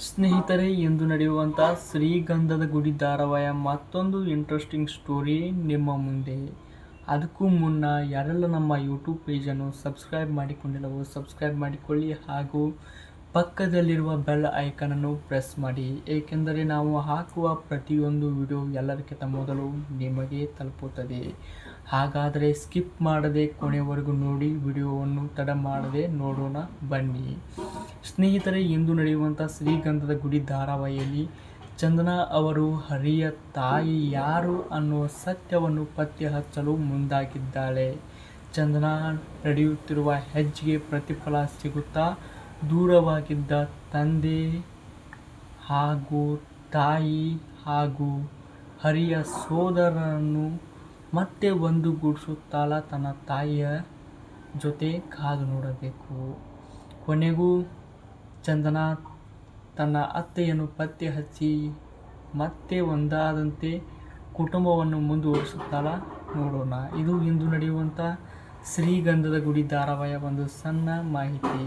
ಸ್ನೇಹಿತರೆ, ಇಂದು ನಡೆಯುವಂಥ ಶ್ರೀಗಂಧದ ಗುಡಿ ಧಾರಾವಾಹಿಯ ಮತ್ತೊಂದು ಇಂಟ್ರೆಸ್ಟಿಂಗ್ ಸ್ಟೋರಿ ನಿಮ್ಮ ಮುಂದೆ. ಅದಕ್ಕೂ ಮುನ್ನ ಯಾರೆಲ್ಲ ನಮ್ಮ ಯೂಟ್ಯೂಬ್ ಪೇಜನ್ನು ಸಬ್ಸ್ಕ್ರೈಬ್ ಮಾಡಿಕೊಂಡಿಲ್ಲವೋ ಸಬ್ಸ್ಕ್ರೈಬ್ ಮಾಡಿಕೊಳ್ಳಿ ಹಾಗೂ ಪಕ್ಕದಲ್ಲಿರುವ ಬೆಲ್ ಐಕನನ್ನು ಪ್ರೆಸ್ ಮಾಡಿ, ಏಕೆಂದರೆ ನಾವು ಹಾಕುವ ಪ್ರತಿಯೊಂದು ವಿಡಿಯೋ ಎಲ್ಲರಿಗಿಂತ ಮೊದಲು ನಿಮಗೆ ತಲುಪುತ್ತದೆ. ಹಾಗಾದರೆ ಸ್ಕಿಪ್ ಮಾಡದೆ ಕೊನೆವರೆಗೂ ನೋಡಿ, ವಿಡಿಯೋವನ್ನು ತಡ ಮಾಡದೆ ನೋಡೋಣ ಬನ್ನಿ. ಸ್ನೇಹಿತರೆ, ಇಂದು ನಡೆಯುವಂಥ ಶ್ರೀಗಂಧದ ಗುಡಿ ಧಾರಾವಾಹಿಯಲ್ಲಿ ಚಂದನಾ ಅವರು ಹರಿಯ ತಾಯಿ ಯಾರು ಅನ್ನುವ ಸತ್ಯವನ್ನು ಪತ್ತೆ ಹಚ್ಚಲು ಮುಂದಾಗಿದ್ದಾಳೆ. ಚಂದನಾ ನಡೆಯುತ್ತಿರುವ ಹೆಜ್ಜೆಗೆ ಪ್ರತಿಫಲ ಸಿಗುತ್ತಾ ದೂರವಾಗಿದ್ದ ತಂದೆ ಹಾಗೂ ತಾಯಿ ಹಾಗೂ ಹರಿಯ ಸೋದರನನ್ನು ಮತ್ತೆ ಒಂದುಗೂಡಿಸುತ್ತಾಳ. ತನ್ನ ತಾಯಿಯ ಜೊತೆ ಕಾದು ನೋಡಬೇಕು. ಕೊನೆಗೂ ಚಂದನಾ ತನ್ನ ಅತ್ತೆಯನ್ನು ಪತ್ತೆ ಹಚ್ಚಿ ಮತ್ತೆ ಒಂದಾದಂತೆ ಕುಟುಂಬವನ್ನು ಮುಂದುವರಿಸುತ್ತಾಳ. ನೋಡೋಣ. ಇದು ಇಂದು ನಡೆಯುವಂಥ ಶ್ರೀಗಂಧದ ಗುಡಿ ಧಾರಾವಾಹಿಯ ಒಂದು ಸಣ್ಣ ಮಾಹಿತಿ.